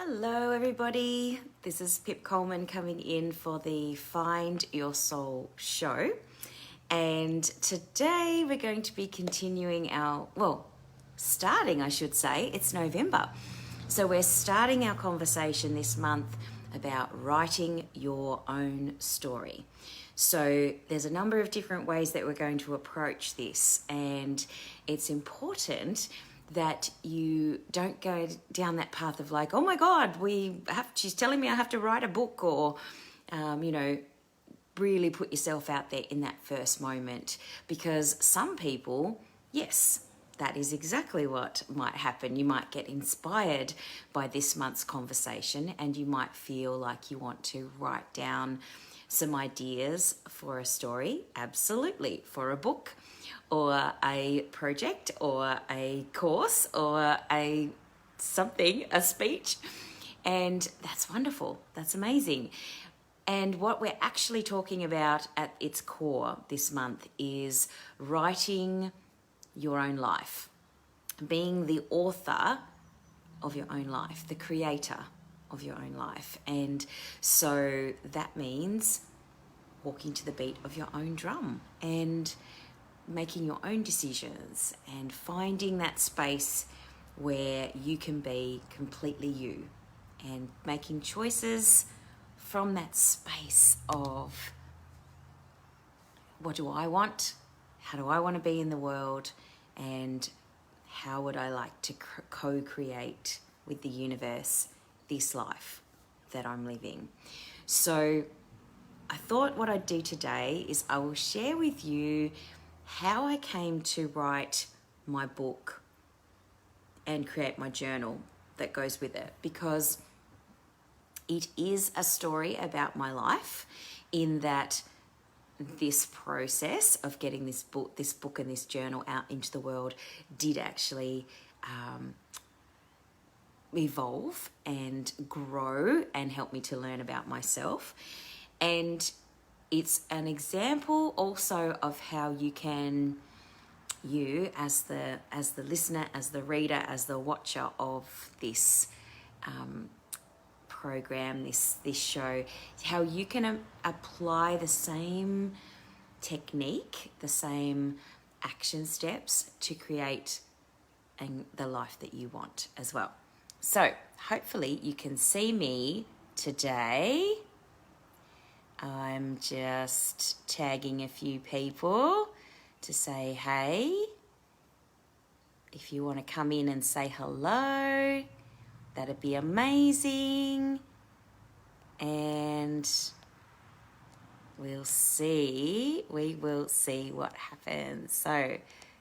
Hello everybody, this is Pip Coleman coming in for the Find Your Soul show, and today we're going to be continuing starting I should say, it's November, so we're starting our conversation this month about writing your own story. So there's a number of different ways that we're going to approach this, and it's important that you don't go down that path of like, oh my God, she's telling me I have to write a book, or, really put yourself out there in that first moment. Because some people, yes, that is exactly what might happen. You might get inspired by this month's conversation and you might feel like you want to write down some ideas for a story, absolutely, for a book, or a project, or a course, or a speech. And that's wonderful. That's amazing. And what we're actually talking about at its core this month is writing your own life, being the author of your own life, the creator of your own life. And so that means walking to the beat of your own drum and making your own decisions and finding that space where you can be completely you and making choices from that space of what do I want, how do I want to be in the world, and how would I like to co-create with the universe this life that I'm living. So I thought what I'd do today is I will share with you how I came to write my book and create my journal that goes with it, because it is a story about my life, in that this process of getting this book and this journal out into the world did actually evolve and grow and help me to learn about myself. And it's an example also of how you as the listener, as the reader, as the watcher of this program, this show, how you can apply the same technique, the same action steps to create the life that you want as well. So hopefully you can see me today. I'm just tagging a few people to say hey. If you want to come in and say hello, that'd be amazing. And we will see what happens. So,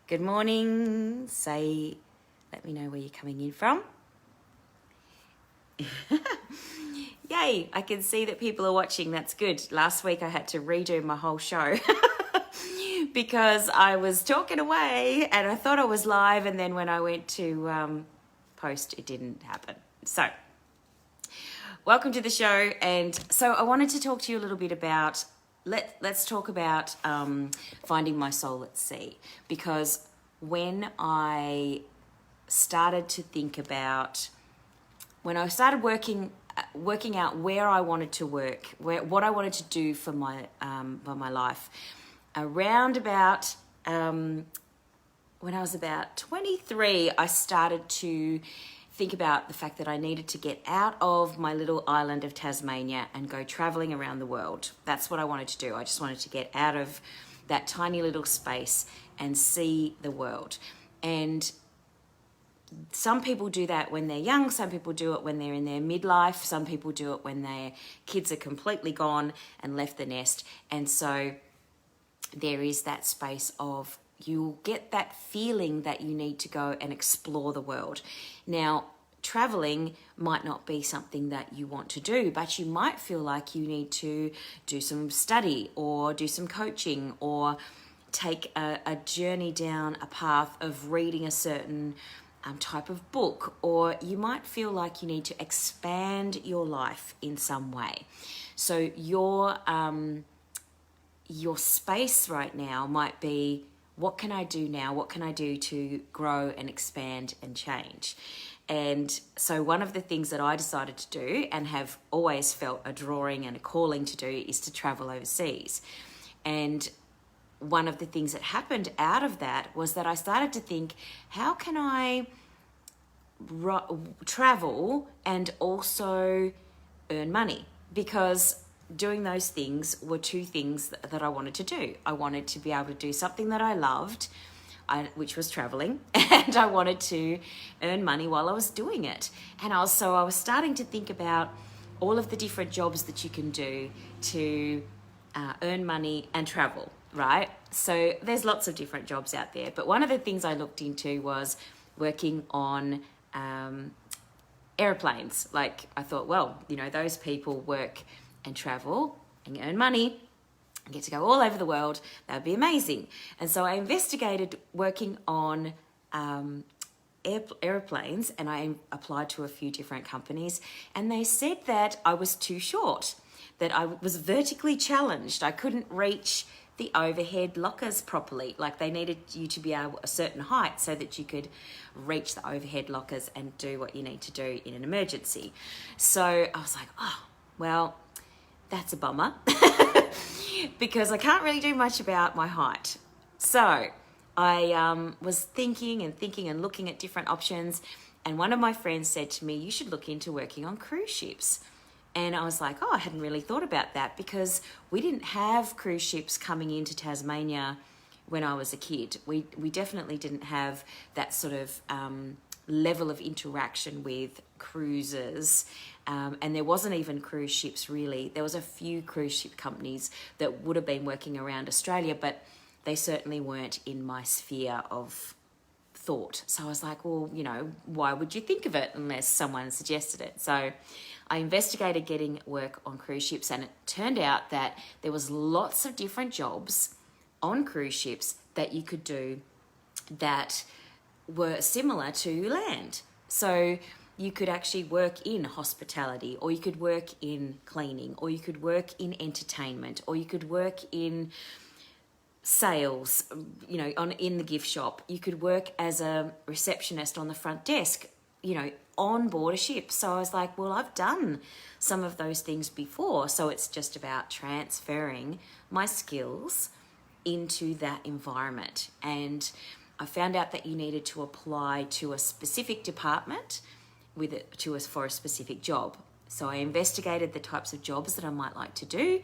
good morning. Let me know where you're coming in from. Yay, I can see that people are watching. That's good. Last week I had to redo my whole show because I was talking away and I thought I was live, and then when I went to post, it didn't happen. So, welcome to the show. And so I wanted to talk to you a little bit about, let's talk about finding my soul at sea, because when I started to think about, when I started working out where I wanted to work, what I wanted to do for my life, around about when I was about 23, I started to think about the fact that I needed to get out of my little island of Tasmania and go traveling around the world. That's what I wanted to do. I just wanted to get out of that tiny little space and see the world. And some people do that when they're young, some people do it when they're in their midlife, some people do it when their kids are completely gone and left the nest. And so there is that space of, you'll get that feeling that you need to go and explore the world. Now, traveling might not be something that you want to do, but you might feel like you need to do some study or do some coaching or take a journey down a path of reading a certain type of book, or you might feel like you need to expand your life in some way. So your space right now might be, what can I do now? What can I do to grow and expand and change? And so one of the things that I decided to do and have always felt a drawing and a calling to do is to travel overseas. And one of the things that happened out of that was that I started to think, how can I travel and also earn money? Because doing those things were two things that I wanted to do. I wanted to be able to do something that I loved, which was traveling, and I wanted to earn money while I was doing it. And I was starting to think about all of the different jobs that you can do to earn money and travel, right? So there's lots of different jobs out there, but one of the things I looked into was working on airplanes. Like, I thought, well, those people work and travel and earn money and get to go all over the world. That would be amazing. And so I investigated working on airplanes, and I applied to a few different companies, and they said that I was too short, that I was vertically challenged. I couldn't reach the overhead lockers properly. Like, they needed you to be a certain height so that you could reach the overhead lockers and do what you need to do in an emergency. So I was like, oh, well, that's a bummer because I can't really do much about my height. So I was thinking and looking at different options, and one of my friends said to me, you should look into working on cruise ships. And I was like, oh, I hadn't really thought about that, because we didn't have cruise ships coming into Tasmania when I was a kid. We definitely didn't have that sort of level of interaction with cruisers. And there wasn't even cruise ships, really. There was a few cruise ship companies that would have been working around Australia, but they certainly weren't in my sphere of thought. So I was like, well, why would you think of it unless someone suggested it? So I investigated getting work on cruise ships, and it turned out that there was lots of different jobs on cruise ships that you could do that were similar to land. So you could actually work in hospitality, or you could work in cleaning, or you could work in entertainment, or you could work in sales, in the gift shop. You could work as a receptionist on the front desk, on board a ship. So I was like, well, I've done some of those things before. So it's just about transferring my skills into that environment. And I found out that you needed to apply to a specific department for a specific job. So I investigated the types of jobs that I might like to do,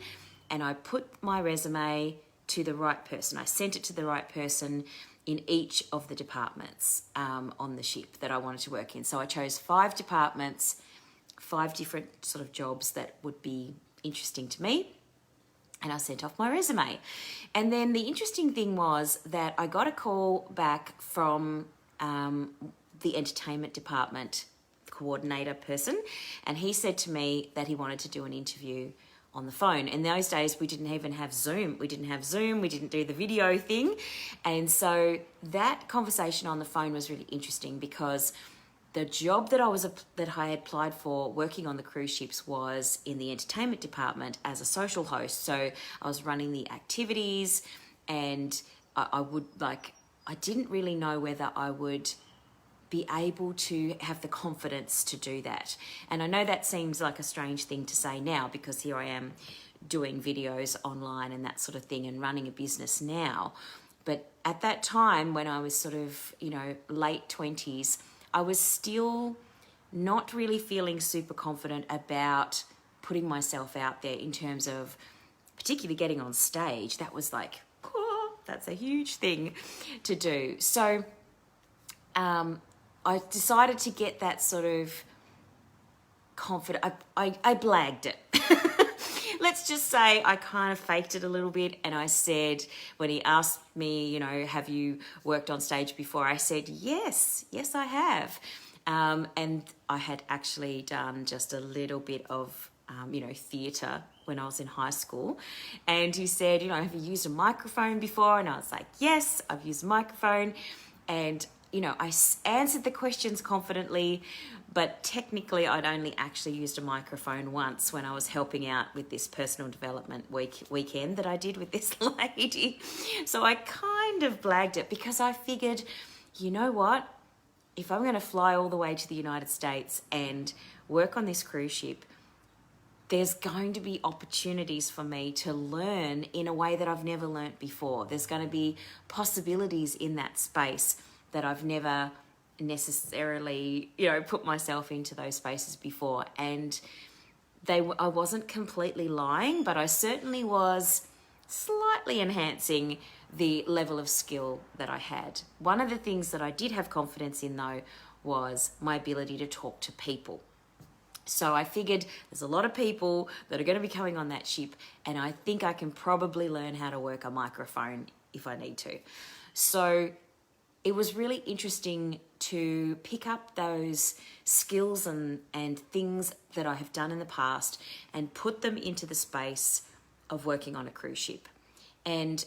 and I put my resume to the right person. I sent it to the right person in each of the departments on the ship that I wanted to work in. So I chose 5 departments, 5 different sort of jobs that would be interesting to me, and I sent off my resume. And then the interesting thing was that I got a call back from the entertainment department coordinator person, and he said to me that he wanted to do an interview on the phone. In those days, we didn't even have Zoom. We didn't do the video thing. And so that conversation on the phone was really interesting, because the job that I had applied for working on the cruise ships was in the entertainment department as a social host. So I was running the activities, and I didn't really know whether I would be able to have the confidence to do that. And I know that seems like a strange thing to say now, because here I am doing videos online and that sort of thing and running a business now. But at that time, when I was sort of, late 20s, I was still not really feeling super confident about putting myself out there in terms of particularly getting on stage. That was like, that's a huge thing to do. So I decided to get that sort of confident. I blagged it. Let's just say I kind of faked it a little bit, and I said, when he asked me, have you worked on stage before? I said, yes, I have. And I had actually done just a little bit of, theatre when I was in high school. And he said, have you used a microphone before? And I was like, yes, I've used a microphone. And I answered the questions confidently, but technically I'd only actually used a microphone once when I was helping out with this personal development weekend that I did with this lady. So I kind of blagged it, because I figured, you know what? if I'm going to fly all the way to the United States and work on this cruise ship, there's going to be opportunities for me to learn in a way that I've never learnt before. There's going to be possibilities in that space that I've never necessarily, put myself into those spaces before. And I wasn't completely lying, but I certainly was slightly enhancing the level of skill that I had. One of the things that I did have confidence in, though, was my ability to talk to people. So I figured there's a lot of people that are going to be coming on that ship, and I think I can probably learn how to work a microphone if I need to. So it was really interesting to pick up those skills and things that I have done in the past and put them into the space of working on a cruise ship. And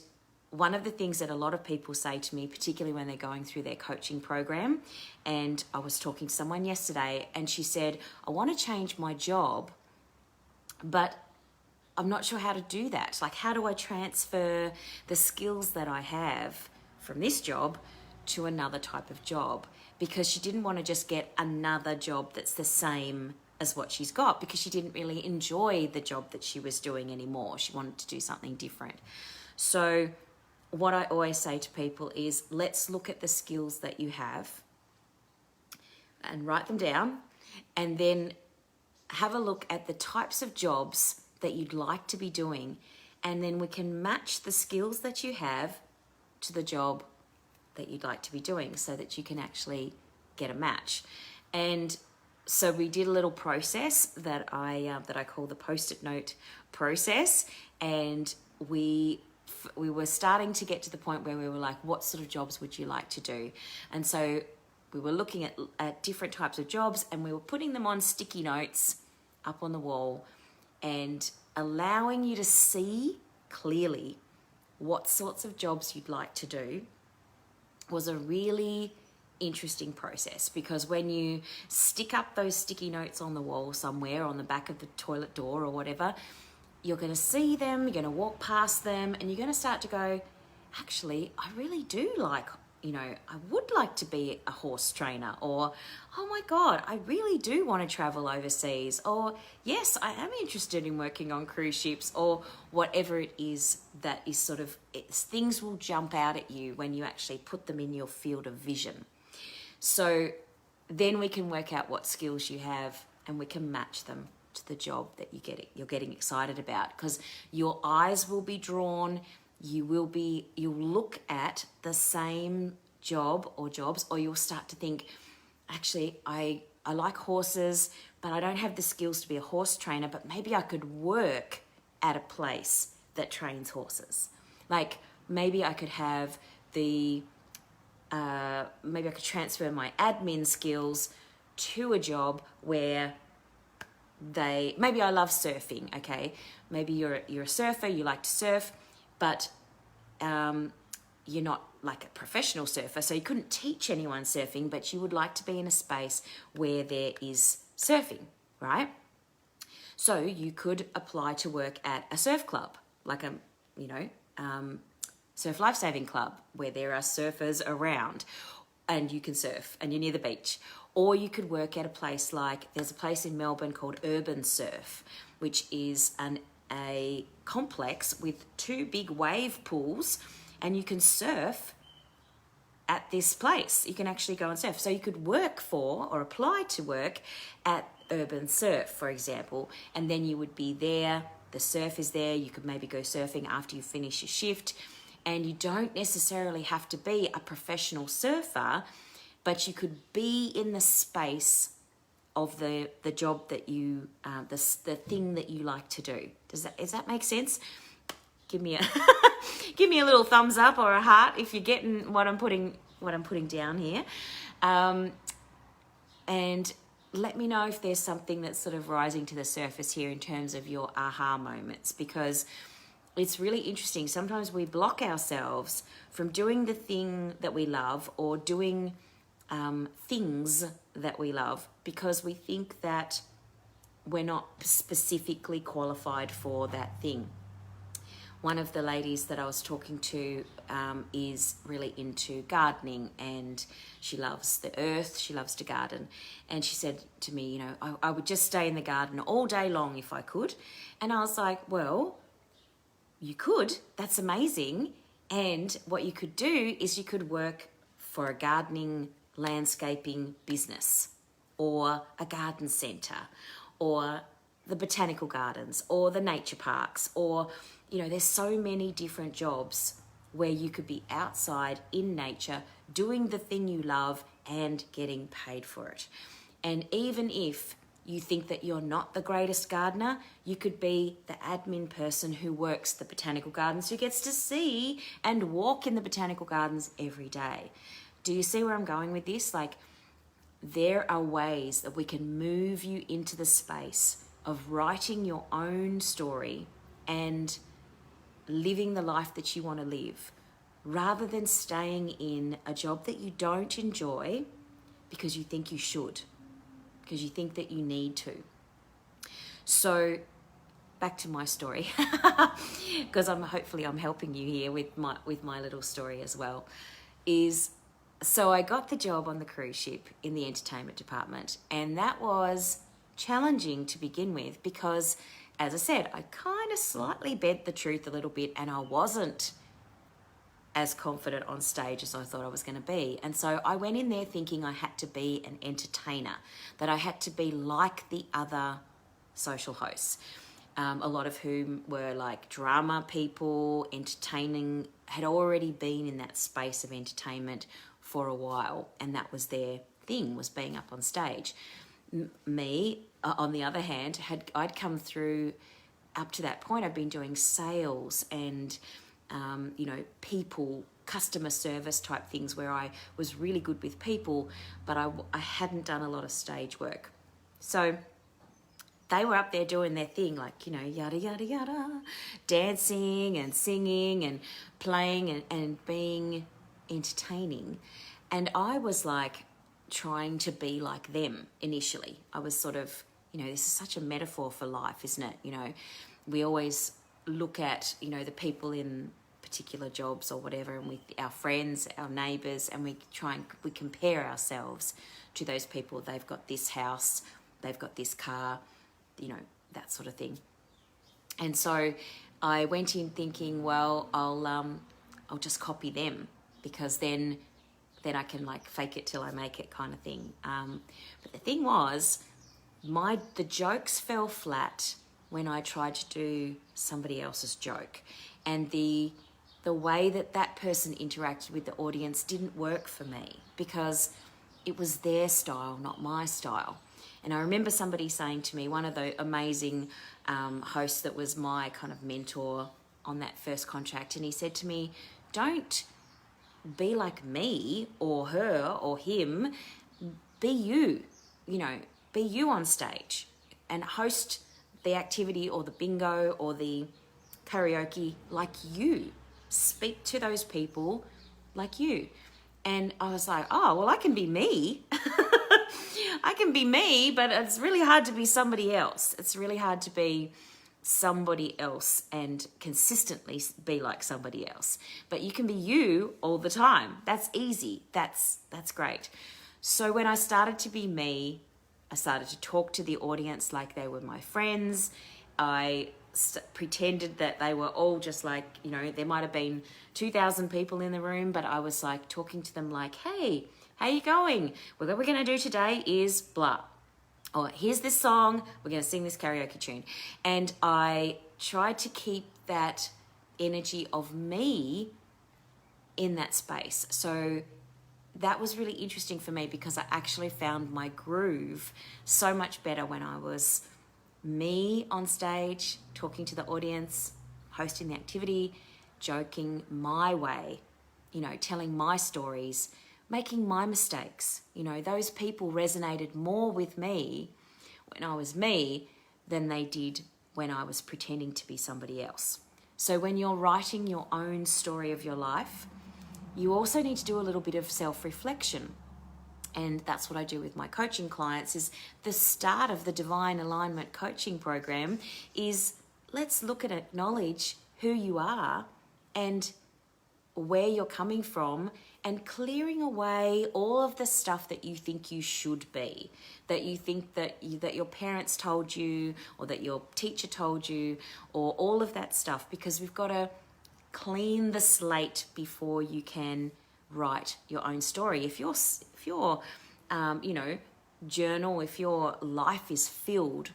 one of the things that a lot of people say to me, particularly when they're going through their coaching program, and I was talking to someone yesterday and she said, I want to change my job, but I'm not sure how to do that. Like, how do I transfer the skills that I have from this job to another type of job? Because she didn't want to just get another job that's the same as what she's got, because she didn't really enjoy the job that she was doing anymore. She wanted to do something different. So what I always say to people is, let's look at the skills that you have and write them down, and then have a look at the types of jobs that you'd like to be doing, and then we can match the skills that you have to the job that you'd like to be doing so that you can actually get a match. And so we did a little process that I call the Post-it note process, and we were starting to get to the point where we were like, what sort of jobs would you like to do? And so we were looking at different types of jobs, and we were putting them on sticky notes up on the wall and allowing you to see clearly what sorts of jobs you'd like to do. Was a really interesting process, because when you stick up those sticky notes on the wall somewhere, on the back of the toilet door or whatever, you're going to see them, you're going to walk past them, and you're going to start to go, actually, I really do like, I would like to be a horse trainer, or, oh my God, I really do want to travel overseas, or yes, I am interested in working on cruise ships, or whatever it is that is things will jump out at you when you actually put them in your field of vision. So then we can work out what skills you have, and we can match them to the job that you're getting excited about, because your eyes will be drawn. You'll look at the same job or jobs, or you'll start to think, actually, I like horses, but I don't have the skills to be a horse trainer, but maybe I could work at a place that trains horses. Like, maybe I could have maybe I could transfer my admin skills to a job where maybe I love surfing, okay? Maybe you're a surfer, you like to surf, but you're not like a professional surfer, so you couldn't teach anyone surfing, but you would like to be in a space where there is surfing, right? So you could apply to work at a surf club, like a, surf lifesaving club, where there are surfers around and you can surf and you're near the beach. Or you could work at a place there's a place in Melbourne called Urban Surf, which is a complex with 2 big wave pools, and you can surf at this place. You can actually go and surf. So you could work for or apply to work at Urban Surf, for example, and then you would be there. The surf is there. You could maybe go surfing after you finish your shift, and you don't necessarily have to be a professional surfer, but you could be in the space of the job that you, the thing that you like to do. Does that make sense? Give me a little thumbs up or a heart if you're getting what I'm putting down here, and let me know if there's something that's sort of rising to the surface here in terms of your aha moments, because it's really interesting. Sometimes we block ourselves from doing the thing that we love, or doing things that we love, because we think that we're not specifically qualified for that thing. One of the ladies that I was talking to is really into gardening, and she loves the earth, she loves to garden. And she said to me, you know, I would just stay in the garden all day long if I could. And I was like, well, you could, that's amazing. And what you could do is you could work for a gardening, landscaping business, or a garden centre, or the botanical gardens, or the nature parks, or, you know, there's so many different jobs where you could be outside in nature doing the thing you love and getting paid for it. And even if you think that you're not the greatest gardener, you could be the admin person who works the botanical gardens, who gets to see and walk in the botanical gardens every day. Do you see where I'm going with this? Like, there are ways that we can move you into the space of writing your own story and living the life that you want to live, rather than staying in a job that you don't enjoy because you think you should, because you think that you need to. So back to my story, because I'm helping you here with my little story as well. So I got the job on the cruise ship in the entertainment department, and that was challenging to begin with because, as I said, I kind of slightly bent the truth a little bit, and I wasn't as confident on stage as I thought I was going to be. And so I went in there thinking I had to be an entertainer, that I had to be like the other social hosts, a lot of whom were like drama people, entertaining, had already been in that space of entertainment for a while, and that was their thing, was being up on stage. Me, on the other hand, I'd come through, up to that point, I'd been doing sales and people, customer service type things where I was really good with people, but I hadn't done a lot of stage work. So they were up there doing their thing, like, you know, yada, yada, yada, dancing and singing and playing and being entertaining. And I was like trying to be like them initially. I was sort of, you know, this is such a metaphor for life, isn't it? You know, we always look at, you know, the people in particular jobs or whatever, and with our friends, our neighbours, and we compare ourselves to those people. They've got this house, they've got this car, you know, that sort of thing. And so I went in thinking, well, I'll just copy them, because then I can like fake it till I make it kind of thing. But the thing was, the jokes fell flat when I tried to do somebody else's joke, and the way that person interacted with the audience didn't work for me, because it was their style, not my style. And I remember somebody saying to me, one of the amazing hosts that was my kind of mentor on that first contract, and he said to me, don't be like me or her or him, be you, you know, be you on stage and host the activity or the bingo or the karaoke like you. Speak to those people like you. And I was like, oh, well, I can be me. I can be me, but it's really hard to be somebody else. It's really hard to be somebody else and consistently be like somebody else. But you can be you all the time. That's easy. That's great. So when I started to be me, I started to talk to the audience like they were my friends. I pretended that they were all just like, you know, there might have been 2,000 people in the room, but I was like talking to them like, hey, how you going? What we're going to do today is blah. Or here's this song, we're going to sing this karaoke tune. And I tried to keep that energy of me in that space. So that was really interesting for me, because I actually found my groove so much better when I was me on stage, talking to the audience, hosting the activity, joking my way, you know, telling my stories, making my mistakes. You know, those people resonated more with me when I was me than they did when I was pretending to be somebody else. So when you're writing your own story of your life, you also need to do a little bit of self-reflection. And that's what I do with my coaching clients. Is the start of the Divine Alignment coaching program is, let's look and acknowledge who you are and where you're coming from and clearing away all of the stuff that you think you should be, that you think that your parents told you, or that your teacher told you, or all of that stuff, because we've got to clean the slate before you can write your own story. If your journal, if your life is filled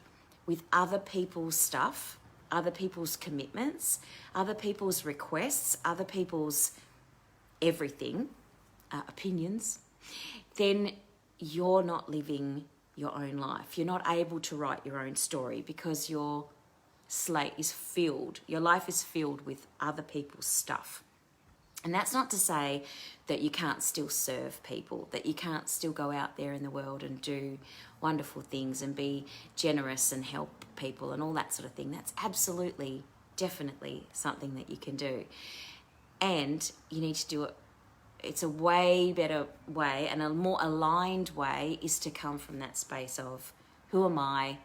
with other people's stuff, other people's commitments, other people's requests, other people's everything, opinions, then you're not living your own life. You're not able to write your own story because your slate is filled, your life is filled with other people's stuff. And that's not to say that you can't still serve people, that you can't still go out there in the world and do wonderful things and be generous and help people and all that sort of thing. That's absolutely, definitely something that you can do. And you need to do it. It's a way better way, and a more aligned way is to come from that space of who am I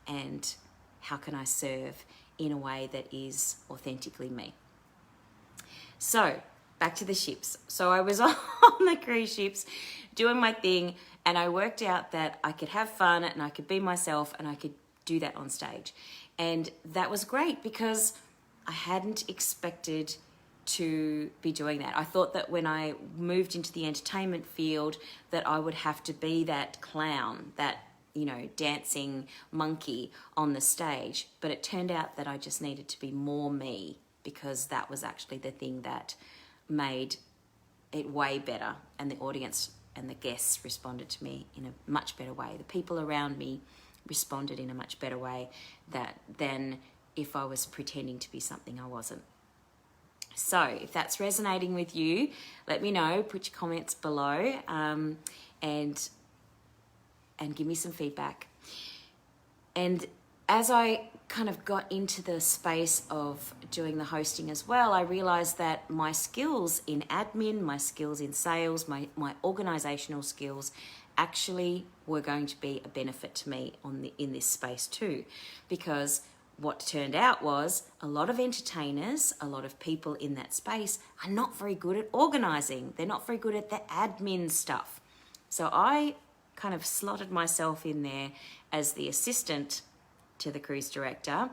and how can I serve in a way that is authentically me. So back to the ships. So I was on the cruise ships doing my thing, and I worked out that I could have fun and I could be myself and I could do that on stage. And that was great because I hadn't expected to be doing that. I thought that when I moved into the entertainment field that I would have to be that clown, that, dancing monkey on the stage. But it turned out that I just needed to be more me, because that was actually the thing that made it way better, and the audience and the guests responded to me in a much better way. The people around me responded in a much better way than if I was pretending to be something I wasn't. So if that's resonating with you, let me know, put your comments below, and give me some feedback. And as I kind of got into the space of doing the hosting as well, I realized that my skills in admin, my skills in sales, my organizational skills actually were going to be a benefit to me in this space too. Because what turned out was a lot of entertainers, a lot of people in that space are not very good at organizing. They're not very good at the admin stuff. So I kind of slotted myself in there as the assistant to the cruise director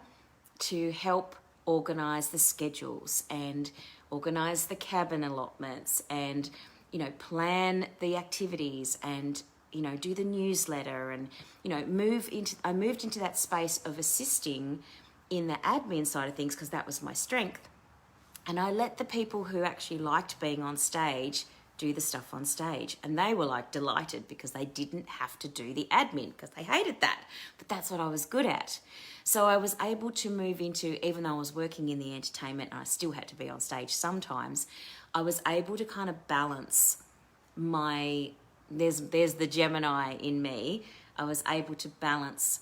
to help organize the schedules and organize the cabin allotments and, plan the activities and, do the newsletter and, I moved into that space of assisting in the admin side of things because that was my strength. And I let the people who actually liked being on stage do the stuff on stage, and they were delighted because they didn't have to do the admin because they hated that, but that's what I was good at. So I was able to move into, even though I was working in the entertainment and I still had to be on stage sometimes, I was able to kind of balance there's the Gemini in me. I was able to balance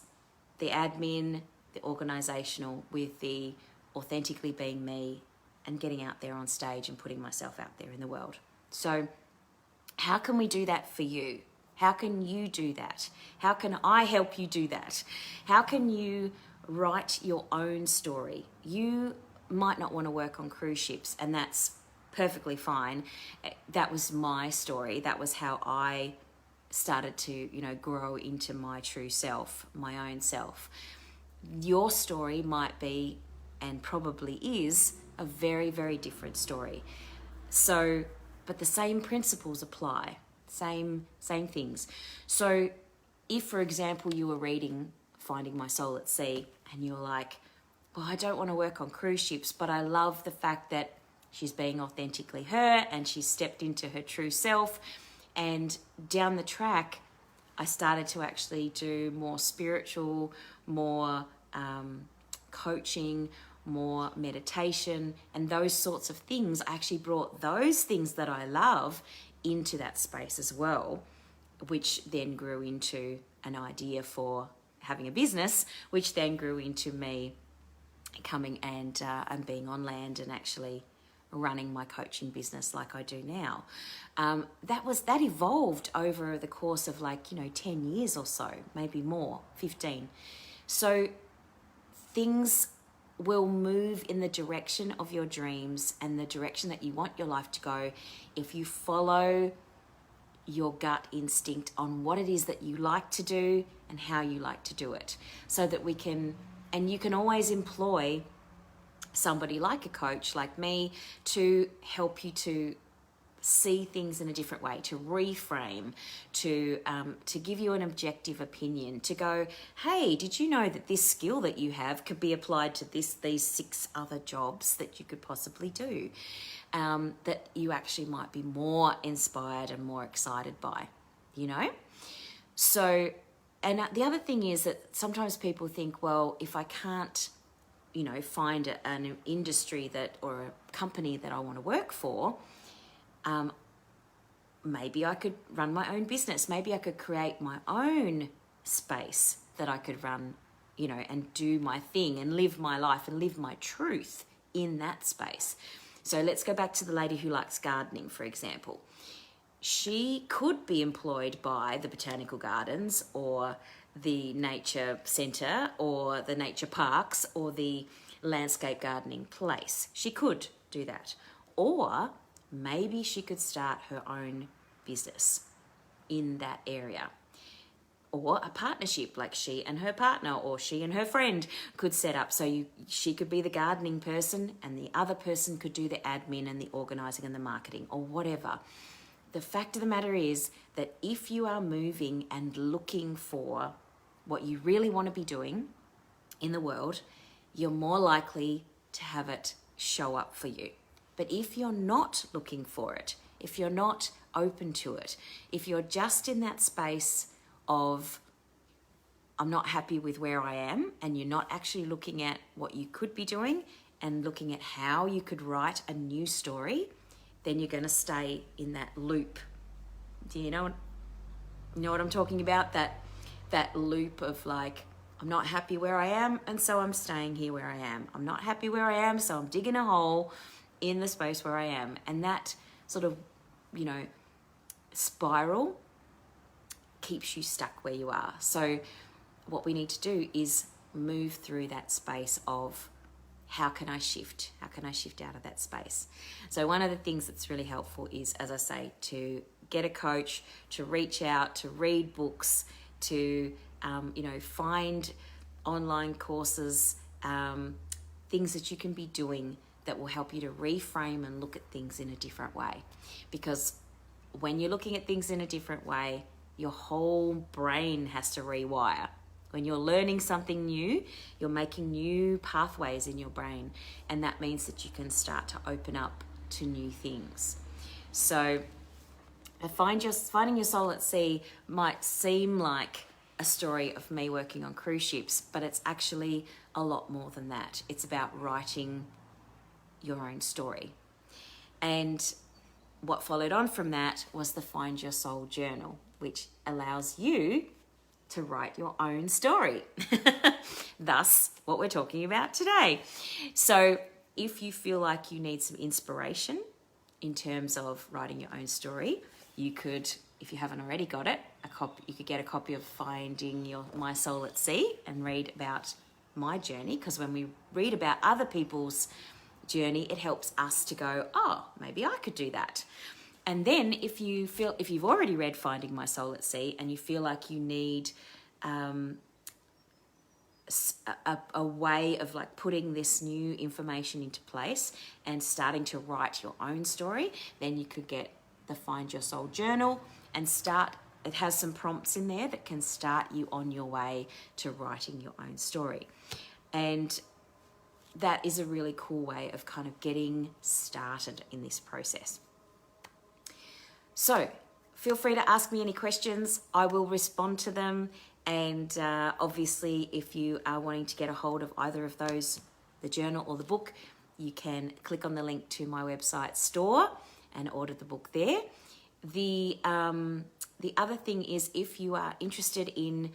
the admin, the organizational with the authentically being me and getting out there on stage and putting myself out there in the world. So how can we do that for you? How can you do that? How can I help you do that? How can you write your own story? You might not want to work on cruise ships, and that's perfectly fine. That was my story. That was how I started to, grow into my true self, my own self. Your story might be, and probably is, a very, very different story. So, but the same principles apply, same things. So if, for example, you were reading Finding My Soul at Sea and you're like, well, I don't want to work on cruise ships, but I love the fact that she's being authentically her and she's stepped into her true self. And down the track, I started to actually do more spiritual, more coaching, more meditation, and those sorts of things. I actually brought those things that I love into that space as well, which then grew into an idea for having a business, which then grew into me coming and being on land and actually running my coaching business like I do now. That evolved over the course of 10 years or so, maybe more, 15. So things will move in the direction of your dreams and the direction that you want your life to go if you follow your gut instinct on what it is that you like to do and how you like to do it, so that we can, and you can always employ somebody like a coach like me to help you to see things in a different way, to reframe, to give you an objective opinion, to go, hey, did you know that this skill that you have could be applied to these 6 other jobs that you could possibly do, that you actually might be more inspired and more excited by, you know? So, and the other thing is that sometimes people think, well, if I can't, you know, find an industry that, or a company that I want to work for, maybe I could run my own business. Maybe I could create my own space that I could run, you know, and do my thing and live my life and live my truth in that space. So let's go back to the lady who likes gardening, for example. She could be employed by the botanical gardens or the nature centre or the nature parks or the landscape gardening place. She could do that. Or maybe she could start her own business in that area, or a partnership, like she and her partner or she and her friend could set up. So she could be the gardening person and the other person could do the admin and the organising and the marketing or whatever. The fact of the matter is that if you are moving and looking for what you really want to be doing in the world, you're more likely to have it show up for you. But if you're not looking for it, if you're not open to it, if you're just in that space of, I'm not happy with where I am, and you're not actually looking at what you could be doing and looking at how you could write a new story, then you're going to stay in that loop. Do you know what I'm talking about? That loop of like, I'm not happy where I am, and so I'm staying here where I am. I'm not happy where I am, so I'm digging a hole in the space where I am. And that sort of, you know, spiral keeps you stuck where you are. So what we need to do is move through that space of, how can I shift? How can I shift out of that space? So one of the things that's really helpful is, as I say, to get a coach, to reach out, to read books, to find online courses, things that you can be doing that will help you to reframe and look at things in a different way. Because when you're looking at things in a different way, your whole brain has to rewire. When you're learning something new, you're making new pathways in your brain, and that means that you can start to open up to new things. So finding your soul at sea might seem like a story of me working on cruise ships, but it's actually a lot more than that. It's about writing your own story. And what followed on from that was the Find Your Soul journal, which allows you to write your own story. Thus, what we're talking about today. So if you feel like you need some inspiration in terms of writing your own story, you could, if you haven't already got it, you could get a copy of Finding My Soul at Sea and read about my journey, because when we read about other people's journey, it helps us to go, oh, maybe I could do that. And then if you've already read Finding My Soul at Sea and you feel like you need a way of like putting this new information into place and starting to write your own story, then you could get the Find Your Soul journal and start. It has some prompts in there that can start you on your way to writing your own story. And that is a really cool way of kind of getting started in this process. So feel free to ask me any questions. I will respond to them. And obviously, if you are wanting to get a hold of either of those, the journal or the book, you can click on the link to my website store and order the book there. The other thing is, if you are interested in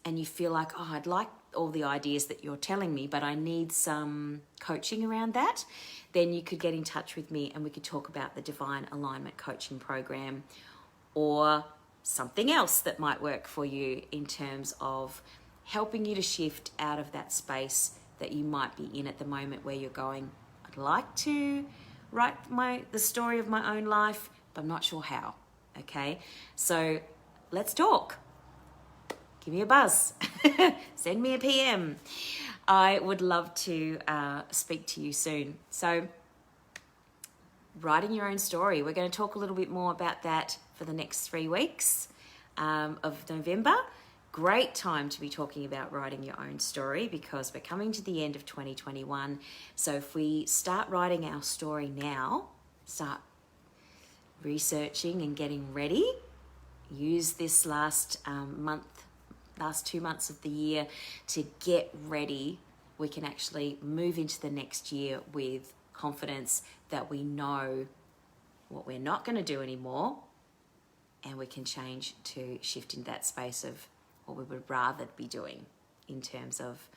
and you feel like, oh, I'd like all the ideas that you're telling me, but I need some coaching around that, then you could get in touch with me and we could talk about the Divine Alignment Coaching Program or something else that might work for you in terms of helping you to shift out of that space that you might be in at the moment where you're going, I'd like to write the story of my own life, but I'm not sure how. Okay, so let's talk. Give me a buzz. Send me a PM. I would love to speak to you soon. So, writing your own story. We're going to talk a little bit more about that for the next 3 weeks of November. Great time to be talking about writing your own story because we're coming to the end of 2021. So if we start writing our story now, start researching and getting ready, use this last 2 months of the year to get ready, we can actually move into the next year with confidence that we know what we're not going to do anymore, and we can change to shift into that space of what we would rather be doing in terms of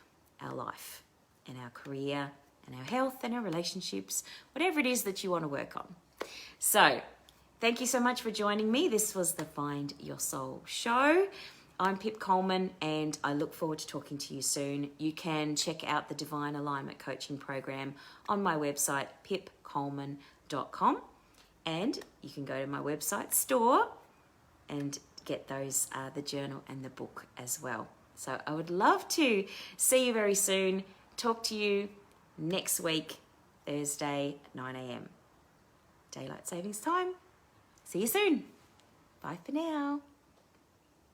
our life and our career and our health and our relationships, whatever it is that you want to work on. So thank you so much for joining me. This was the Find Your Soul show. I'm Pip Coleman, and I look forward to talking to you soon. You can check out the Divine Alignment Coaching Program on my website, pipcoleman.com, and you can go to my website store and get those, the journal and the book as well. So I would love to see you very soon. Talk to you next week, Thursday at 9 a.m. Daylight Savings Time. See you soon. Bye for now.